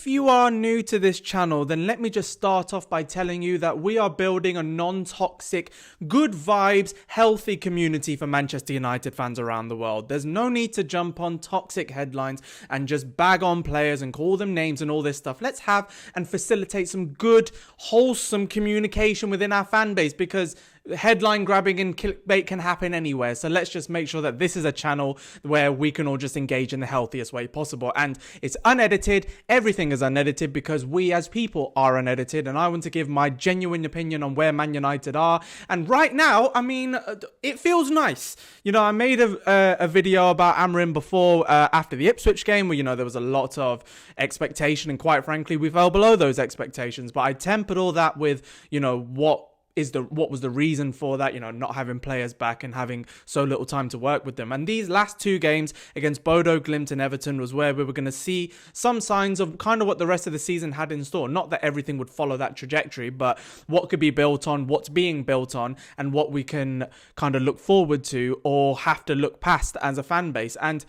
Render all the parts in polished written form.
you are new to this channel, then let me just start off by telling you that we are building a non-toxic, good vibes, healthy community for Manchester United fans around the world. There's no need to jump on toxic headlines and just bag on players and call them names and all this stuff. Let's have and facilitate some good, wholesome communication within our fan base, because headline grabbing and clickbait can happen anywhere. So let's just make sure that this is a channel where we can all just engage in the healthiest way possible. And it's unedited. Everything is unedited because we as people are unedited. And I want to give my genuine opinion on where Man United are. And right now, I mean, it feels nice. You know, I made a video about Amorim before, after the Ipswich game, where, you know, there was a lot of expectation. And quite frankly, we fell below those expectations. But I tempered all that with, you know, what was the reason for that, you know, not having players back and having so little time to work with them. And these last two games against Bodo Glimt and Everton was where we were going to see some signs of kind of what the rest of the season had in store. Not that everything would follow that trajectory, but what could be built on, what's being built on, and what we can kind of look forward to or have to look past as a fan base. And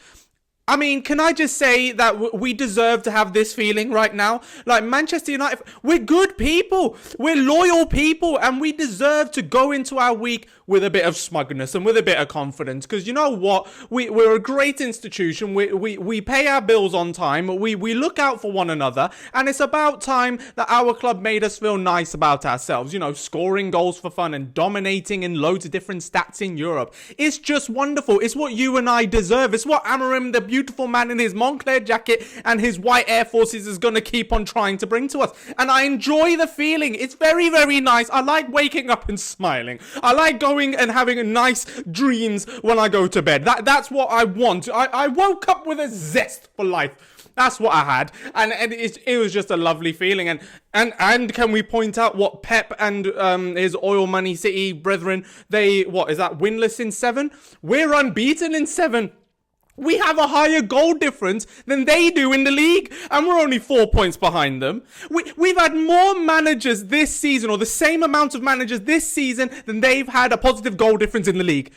I mean, can I just say that we deserve to have this feeling right now? Like, Manchester United, we're good people, we're loyal people, and we deserve to go into our week with a bit of smugness and with a bit of confidence. Because you know what? We're a great institution. We pay our bills on time. We look out for one another. And it's about time that our club made us feel nice about ourselves. You know, scoring goals for fun and dominating in loads of different stats in Europe. It's just wonderful. It's what you and I deserve. It's what Amorim, the beautiful man in his Moncler jacket and his white Air Forces, is going to keep on trying to bring to us. And I enjoy the feeling. It's very, very nice. I like waking up and smiling. I like going and having nice dreams when I go to bed. That's what I want. I woke up with a zest for life. That's what I had, and it was just a lovely feeling. And can we point out what Pep and his oil money City brethren, what is that, winless in 7? We're unbeaten in 7. We have a higher goal difference than they do in the league, and we're only 4 points behind them. We've had more managers this season, or the same amount of managers this season, than they've had a positive goal difference in the league.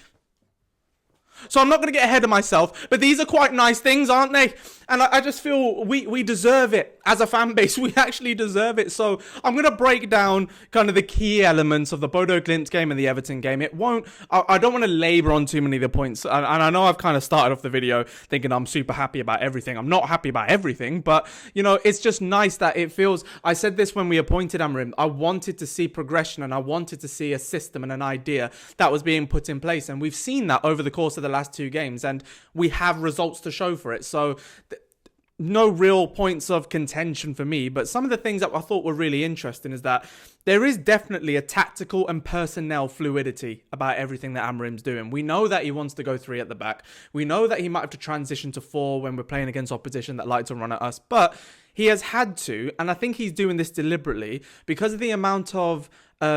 So I'm not going to get ahead of myself, but these are quite nice things, aren't they? And I just feel we deserve it as a fan base. We actually deserve it. So I'm going to break down kind of the key elements of the Bodo Glimt game and the Everton game. I don't want to labor on too many of the points. And I know I've kind of started off the video thinking I'm super happy about everything. I'm not happy about everything, but, you know, it's just nice that it feels, I said this when we appointed Amorim, I wanted to see progression and I wanted to see a system and an idea that was being put in place. And we've seen that over the course of the last 2 games, and we have results to show for it. So no real points of contention for me, but some of the things that I thought were really interesting is that there is definitely a tactical and personnel fluidity about everything that Amorim's doing. We know that he wants to go 3 at the back. We know that he might have to transition to 4 when we're playing against opposition that like to run at us, but he has had to, and I think he's doing this deliberately because of the amount of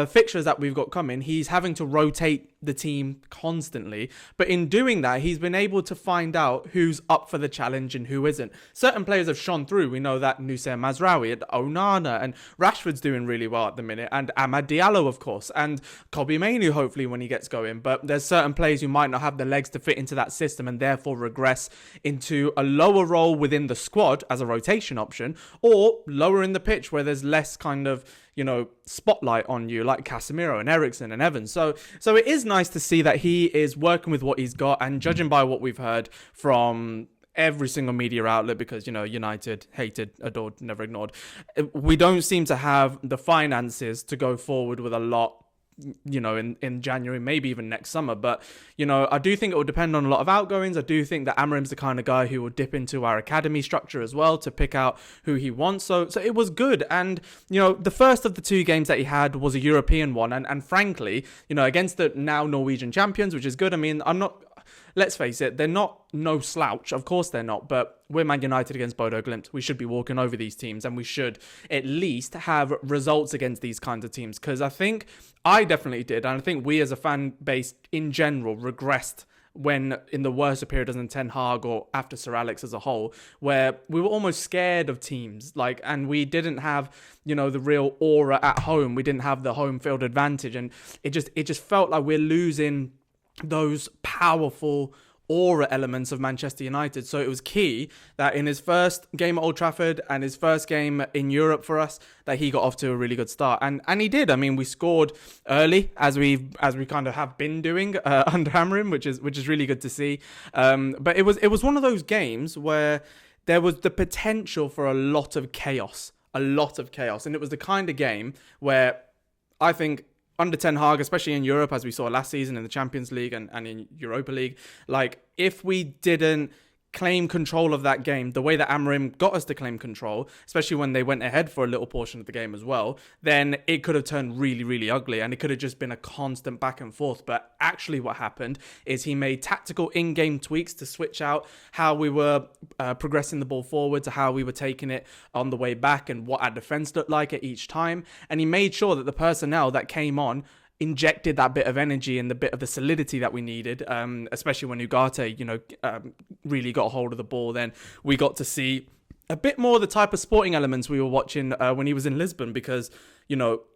fixtures that we've got coming. He's having to rotate the team constantly, but in doing that, he's been able to find out who's up for the challenge and who isn't. Certain players have shone through. We know that Nusayr Mazraoui and Onana, and Rashford's doing really well at the minute, and Amad Diallo, of course, and Kobbie Mainoo, hopefully, when he gets going. But there's certain players who might not have the legs to fit into that system and therefore regress into a lower role within the squad as a rotation option, or lower in the pitch where there's less kind of, you know, spotlight on you, like Casemiro and Eriksen and Evans. So it is nice to see that he is working with what he's got, and judging by what we've heard from every single media outlet, because, you know, United, hated, adored, never ignored, we don't seem to have the finances to go forward with a lot, you know, in January, maybe even next summer. But, you know, I do think it will depend on a lot of outgoings. I do think that Amorim's the kind of guy who will dip into our academy structure as well to pick out who he wants. So it was good. And, you know, the first of the 2 games that he had was a European one. And frankly, you know, against the now Norwegian champions, which is good. I mean, let's face it, they're not no slouch. Of course they're not, but we're Man United against Bodo Glimt. We should be walking over these teams, and we should at least have results against these kinds of teams. Because I think I definitely did, and I think we as a fan base in general regressed when in the worst periods in Ten Hag or after Sir Alex as a whole, where we were almost scared of teams, like, and we didn't have, you know, the real aura at home. We didn't have the home field advantage, and it just felt like we're losing those powerful aura elements of Manchester United. So it was key that in his first game at Old Trafford and his first game in Europe for us, that he got off to a really good start. And he did. I mean, we scored early, as we kind of have been doing under Amorim, which is really good to see. But it was one of those games where there was the potential for a lot of chaos. And it was the kind of game where I think under Ten Hag, especially in Europe, as we saw last season in the Champions League and in Europa League, like if we didn't claim control of that game the way that Amorim got us to claim control, especially when they went ahead for a little portion of the game as well, then it could have turned really, really ugly and it could have just been a constant back and forth. But actually what happened is he made tactical in-game tweaks to switch out how we were progressing the ball forward to how we were taking it on the way back and what our defense looked like at each time. And he made sure that the personnel that came on injected that bit of energy and the bit of the solidity that we needed, especially when Ugarte, really got a hold of the ball. Then we got to see a bit more of the type of sporting elements we were watching when he was in Lisbon, because,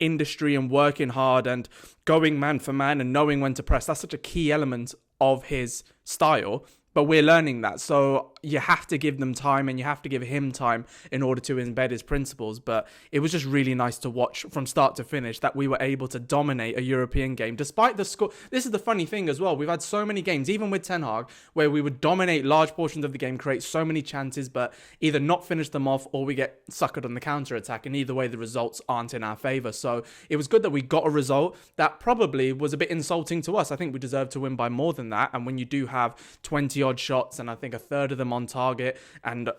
industry and working hard and going man for man and knowing when to press, that's such a key element of his style. But we're learning that. So you have to give them time and you have to give him time in order to embed his principles. But it was just really nice to watch from start to finish that we were able to dominate a European game despite the score. This is the funny thing as well. We've had so many games, even with Ten Hag, where we would dominate large portions of the game, create so many chances, but either not finish them off or we get suckered on the counter attack. And either way, the results aren't in our favour. So it was good that we got a result that probably was a bit insulting to us. I think we deserved to win by more than that. And when you do have 20 odd shots and I think a third of them on target and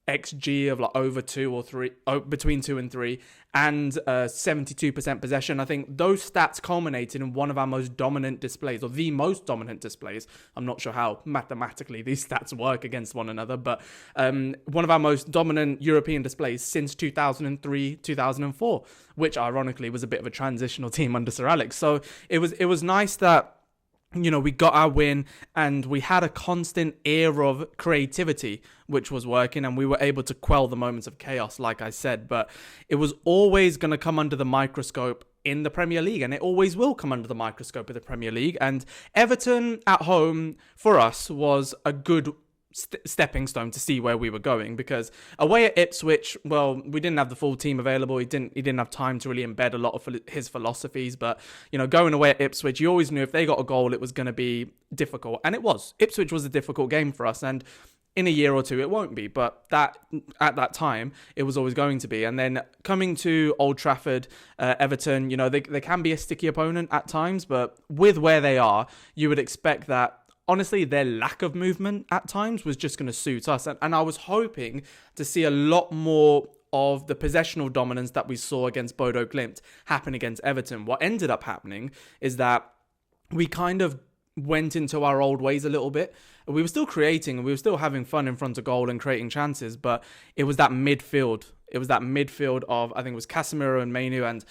XG of like over 2 or 3, between 2 and 3, and 72% possession. I think those stats culminated in one of our most dominant displays, or the most dominant displays. I'm not sure how mathematically these stats work against one another, but one of our most dominant European displays since 2003, 2004, which ironically was a bit of a transitional team under Sir Alex. So it was nice that we got our win and we had a constant air of creativity, which was working, and we were able to quell the moments of chaos, like I said. But it was always going to come under the microscope in the Premier League, and it always will come under the microscope of the Premier League. And Everton at home for us was a good stepping stone to see where we were going, because away at Ipswich, well, we didn't have the full team available. He didn't have time to really embed a lot of his philosophies. But going away at Ipswich, you always knew if they got a goal, it was going to be difficult, and it was. Ipswich was a difficult game for us, and in a year or two it won't be, but that at that time it was always going to be. And then coming to Old Trafford, Everton, they can be a sticky opponent at times, but with where they are, you would expect that. Honestly, their lack of movement at times was just going to suit us. And I was hoping to see a lot more of the possessional dominance that we saw against Bodo Glimt happen against Everton. What ended up happening is that we kind of went into our old ways a little bit. We were still creating and we were still having fun in front of goal and creating chances, but it was that midfield. It was that midfield of, I think it was Casemiro and Mainu. And,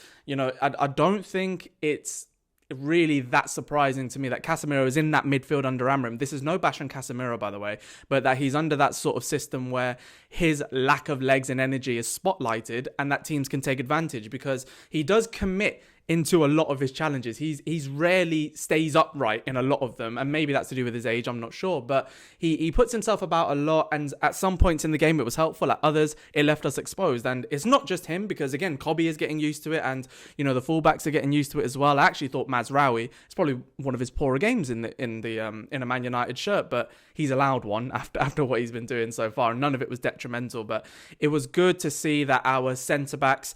I don't think it's really that surprising to me that Casemiro is in that midfield under Amorim. This is no bash on Casemiro, by the way, but that he's under that sort of system where his lack of legs and energy is spotlighted and that teams can take advantage, because he does commit into a lot of his challenges. He's rarely stays upright in a lot of them, and maybe that's to do with his age, I'm not sure, but he puts himself about a lot, and at some points in the game it was helpful, at others it left us exposed. And it's not just him, because again, Kobe is getting used to it, and the fullbacks are getting used to it as well. I actually thought Mazraoui, it's probably one of his poorer games in a Man United shirt, but he's allowed one after what he's been doing so far, and none of it was detrimental. But it was good to see that our centre-backs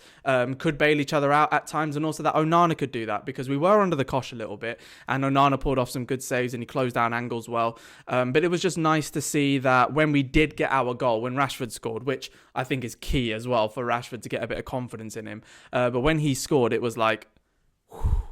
could bail each other out at times, and also that Onana could do that, because we were under the cosh a little bit, and Onana pulled off some good saves and he closed down angles well. But it was just nice to see that when we did get our goal, when Rashford scored, which I think is key as well for Rashford to get a bit of confidence in him. But when he scored, it was like, whew,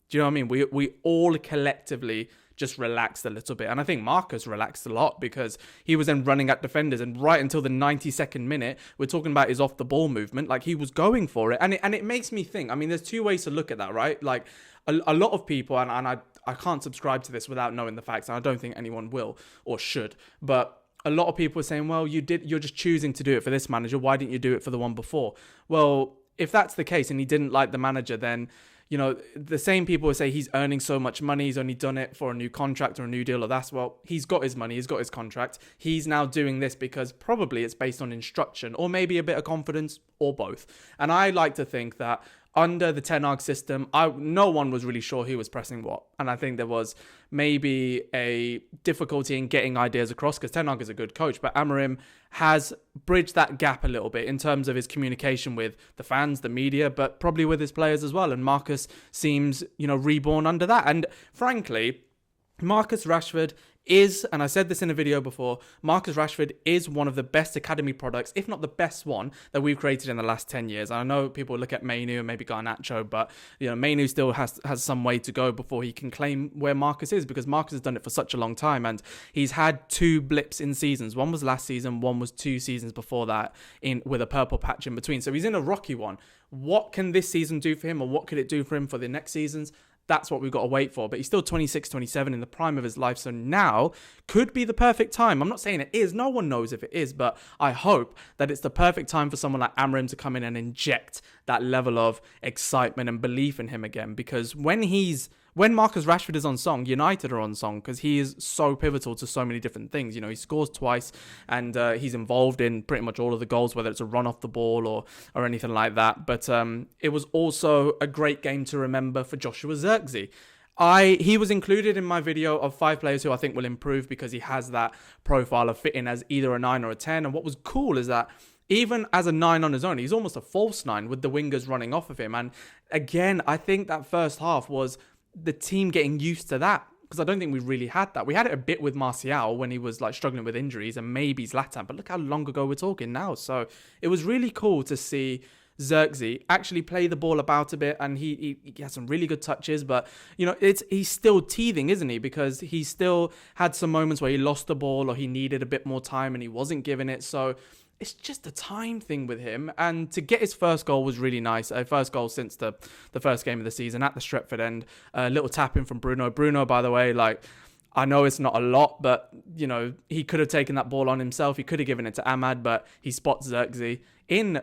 do you know what I mean? We all collectively just relaxed a little bit. And I think Marcus relaxed a lot, because he was then running at defenders, and right until the 92nd minute, we're talking about his off the ball movement. Like, he was going for it. And it makes me think, I mean, there's two ways to look at that, right? Like a lot of people, and I can't subscribe to this without knowing the facts, and I don't think anyone will or should, but a lot of people are saying, well, you're just choosing to do it for this manager. Why didn't you do it for the one before? Well, if that's the case and he didn't like the manager, then the same people who say he's earning so much money, he's only done it for a new contract or a new deal or he's got his money, he's got his contract. He's now doing this because probably it's based on instruction or maybe a bit of confidence or both. And I like to think that under the Ten Hag system, no one was really sure who was pressing what. And I think there was maybe a difficulty in getting ideas across because Ten Hag is a good coach, but Amorim has bridged that gap a little bit in terms of his communication with the fans, the media, but probably with his players as well. And Marcus seems, reborn under that. And frankly, Marcus Rashford is, and I said this in a video before, Marcus Rashford is one of the best academy products, if not the best one, that we've created in the last 10 years. I know people look at Mainu and maybe Garnacho, but Mainu still has some way to go before he can claim where Marcus is, because Marcus has done it for such a long time, and he's had 2 blips in seasons. One was last season, one was 2 seasons before that, with a purple patch in between. So he's in a rocky one. What can this season do for him, or what could it do for him for the next seasons? That's what we've got to wait for. But he's still 26, 27 in the prime of his life. So now could be the perfect time. I'm not saying it is. No one knows if it is. But I hope that it's the perfect time for someone like Amorim to come in and inject that level of excitement and belief in him again. Because when Marcus Rashford is on song, United are on song, because he is so pivotal to so many different things. He scores twice and he's involved in pretty much all of the goals, whether it's a run off the ball or anything like that. But it was also a great game to remember for Joshua Zirkzee. He was included in my video of 5 players who I think will improve because he has that profile of fitting as either a 9 or a 10. And what was cool is that even as a 9 on his own, he's almost a false 9 with the wingers running off of him. And again, I think that first half was the team getting used to that, because I don't think we really had that. We had it a bit with Martial when he was struggling with injuries, and maybe Zlatan, but look how long ago we're talking now. So it was really cool to see Zirkzee actually play the ball about a bit, and he has some really good touches, but he's still teething, isn't he? Because he still had some moments where he lost the ball or he needed a bit more time and he wasn't giving it. So it's just a time thing with him. And to get his first goal was really nice. First goal since the first game of the season at the Stretford end. A little tap in from Bruno. Bruno, by the way, I know it's not a lot, but, he could have taken that ball on himself. He could have given it to Ahmad, but he spots Zirkzee in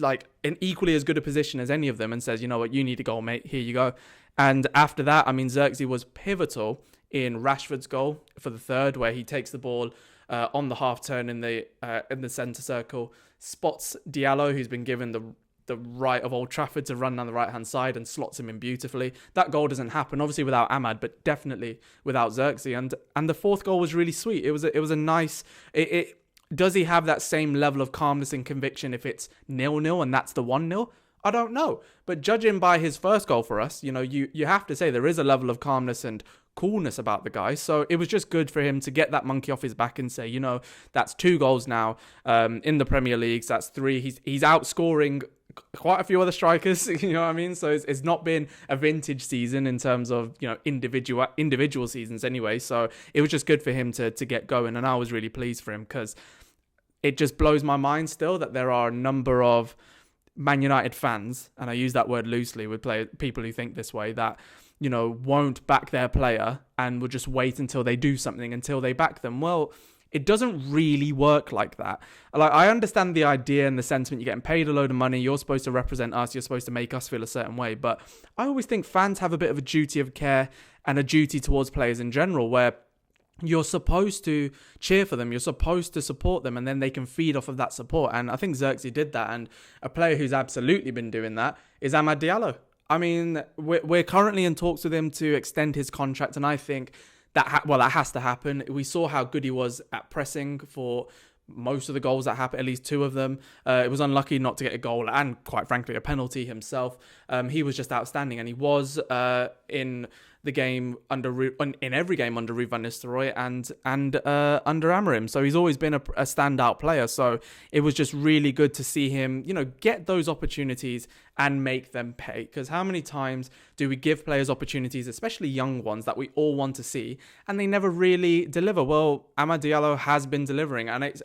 an equally as good a position as any of them and says, you know what, you need to go, mate. Here you go. And after that, Zirkzee was pivotal in Rashford's goal for the third, where he takes the ball on the half turn in the centre circle, spots Diallo, who's been given the right of Old Trafford to run down the right hand side, and slots him in beautifully. That goal doesn't happen, obviously, without Ahmad, but definitely without Zirkzee. And the fourth goal was really sweet. It was a nice. Does he have that same level of calmness and conviction if it's 0-0 and that's the 1-0? I don't know. But judging by his first goal for us, you have to say there is a level of calmness and coolness about the guy. So it was just good for him to get that monkey off his back and say, that's 2 goals now in the Premier League. That's 3. He's outscoring quite a few other strikers, you know what I mean? So it's not been a vintage season in terms of, individual seasons anyway. So it was just good for him to get going. And I was really pleased for him, because it just blows my mind still that there are a number of Man United fans, and I use that word loosely with people who think this way, that won't back their player and will just wait until they do something until they back them. Well, it doesn't really work like that. I understand the idea and the sentiment. You're getting paid a load of money. You're supposed to represent us. You're supposed to make us feel a certain way. But I always think fans have a bit of a duty of care and a duty towards players in general, where you're supposed to cheer for them. You're supposed to support them, and then they can feed off of that support. And I think Zirkzee did that. And a player who's absolutely been doing that is Amad Diallo. We're currently in talks with him to extend his contract, and I think that has to happen. We saw how good he was at pressing for most of the goals that happened, at least 2 of them. It was unlucky not to get a goal and, quite frankly, a penalty himself. He was just outstanding, and he was in the game in every game under Ruben van Nistelrooy and under Amorim. So he's always been a standout player. So it was just really good to see him, get those opportunities and make them pay. Because how many times do we give players opportunities, especially young ones, that we all want to see, and they never really deliver? Well, Amad Diallo has been delivering, and it's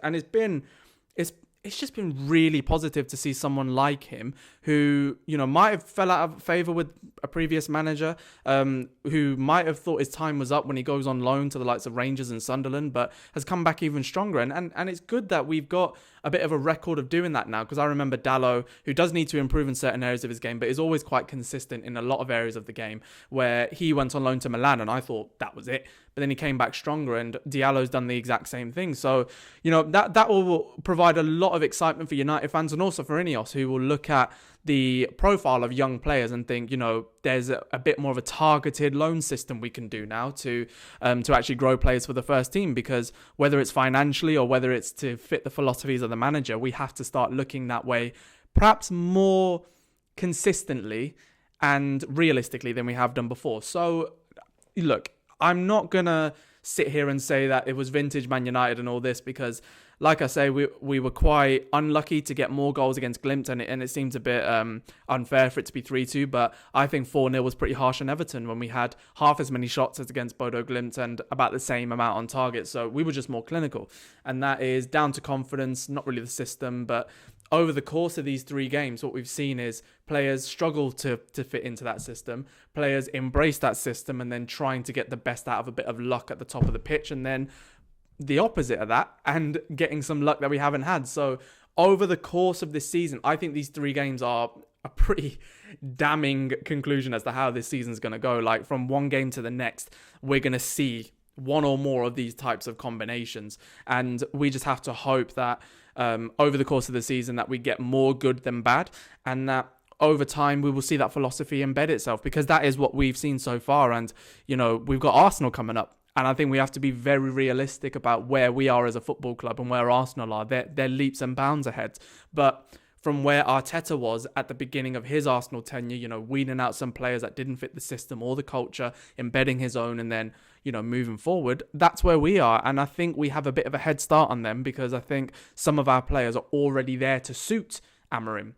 just been really positive to see someone like him who, might have fell out of favour with a previous manager, who might have thought his time was up when he goes on loan to the likes of Rangers and Sunderland, but has come back even stronger. And it's good that we've got a bit of a record of doing that now, because I remember Diallo, who does need to improve in certain areas of his game, but is always quite consistent in a lot of areas of the game, where he went on loan to Milan and I thought that was it. But then he came back stronger, and Diallo's done the exact same thing. So, that will provide a lot of excitement for United fans and also for Ineos, who will look at the profile of young players and think, there's a bit more of a targeted loan system we can do now to actually grow players for the first team, because whether it's financially or whether it's to fit the philosophies of the manager, we have to start looking that way perhaps more consistently and realistically than we have done before. So, look, I'm not going to sit here and say that it was vintage Man United and all this, because like I say, we were quite unlucky to get more goals against Glimt, and it seems a bit unfair for it to be 3-2, but I think 4-0 was pretty harsh on Everton when we had half as many shots as against Bodo Glimt and about the same amount on target, so we were just more clinical, and that is down to confidence, not really the system. But over the course of these 3 games, what we've seen is players struggle to fit into that system, players embrace that system, and then trying to get the best out of a bit of luck at the top of the pitch, and then the opposite of that and getting some luck that we haven't had. So over the course of this season, I think these 3 games are a pretty damning conclusion as to how this season's going to go. Like, from one game to the next, we're going to see one or more of these types of combinations, and we just have to hope that over the course of the season that we get more good than bad, and that over time we will see that philosophy embed itself, because that is what we've seen so far. And we've got Arsenal coming up, and I think we have to be very realistic about where we are as a football club and where Arsenal are. They're leaps and bounds ahead. But from where Arteta was at the beginning of his Arsenal tenure, weeding out some players that didn't fit the system or the culture, embedding his own, and then, moving forward, that's where we are. And I think we have a bit of a head start on them, because I think some of our players are already there to suit Amorim.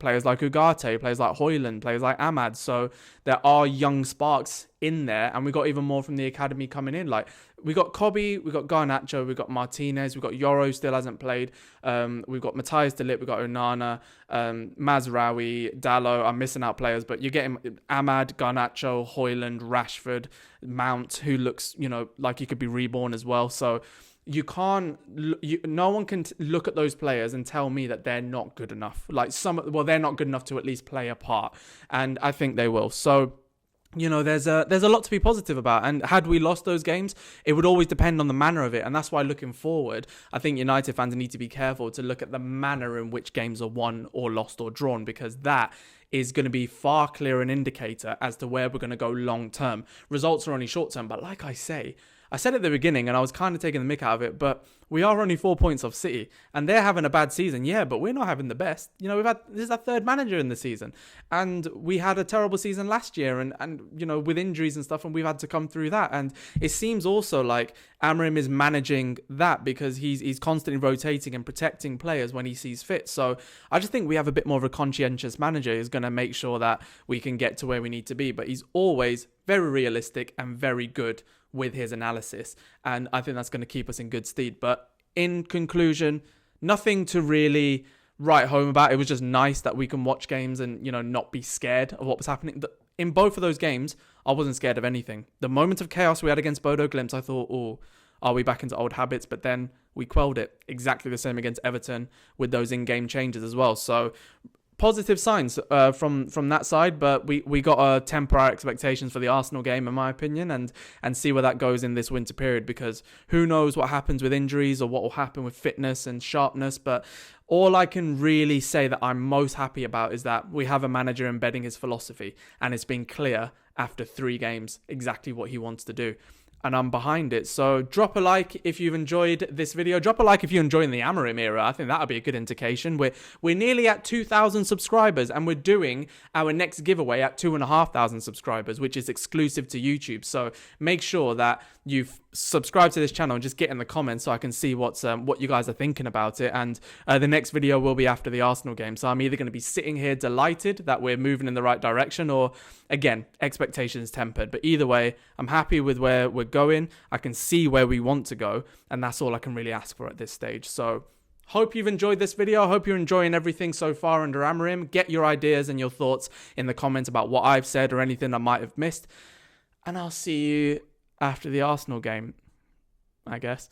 Players like Ugarte, players like Højlund, players like Ahmad. So there are young sparks in there, and we got even more from the academy coming in. Like, we got Kobe, we got Garnacho, we got Martinez, we got Yoro still hasn't played. We've got Matthias de Ligt, we got Onana, Mazraoui, Diallo. I'm missing out players, but you're getting Ahmad, Garnacho, Højlund, Rashford, Mount, who looks, like he could be reborn as well. So no one can look at those players and tell me that they're not good enough. They're not good enough to at least play a part, and I think they will. So, there's a lot to be positive about. And had we lost those games, it would always depend on the manner of it. And that's why, looking forward, I think United fans need to be careful to look at the manner in which games are won or lost or drawn, because that is going to be far clearer an indicator as to where we're going to go long term. Results are only short term, but like I said at the beginning, and I was kind of taking the mick out of it, but we are only 4 points off City, and they're having a bad season, yeah, but we're not having the best. This is our 3rd manager in the season, and we had a terrible season last year, and with injuries and stuff, and we've had to come through that. And it seems also like Amorim is managing that, because he's constantly rotating and protecting players when he sees fit. So I just think we have a bit more of a conscientious manager who's going to make sure that we can get to where we need to be, but he's always very realistic and very good with his analysis, and I think that's going to keep us in good stead. But in conclusion, nothing to really write home about. It was just nice that we can watch games and not be scared of what was happening. In both of those games, I wasn't scared of anything. The moment of chaos we had against Bodo Glimt, I thought, oh, are we back into old habits? But then we quelled it. Exactly the same against Everton with those in-game changes as well. So positive signs from that side, but we got to temper our expectations for the Arsenal game, in my opinion, and see where that goes in this winter period, because who knows what happens with injuries or what will happen with fitness and sharpness. But all I can really say that I'm most happy about is that we have a manager embedding his philosophy, and it's been clear after 3 games exactly what he wants to do. And I'm behind it. So drop a like if you've enjoyed this video. Drop a like if you're enjoying the Amorim era. I think that'll be a good indication. We're nearly at 2,000 subscribers, and we're doing our next giveaway at 2,500 subscribers, which is exclusive to YouTube. So make sure that you've subscribed to this channel and just get in the comments so I can see what you guys are thinking about it. And the next video will be after the Arsenal game. So I'm either going to be sitting here delighted that we're moving in the right direction, or again, expectations tempered. But either way, I'm happy with where we're going. I can see where we want to go, and that's all I can really ask for at this stage. So hope you've enjoyed this video. I hope you're enjoying everything so far under Amorim. Get your ideas and your thoughts in the comments about what I've said or anything I might have missed, and I'll see you after the Arsenal game, I guess.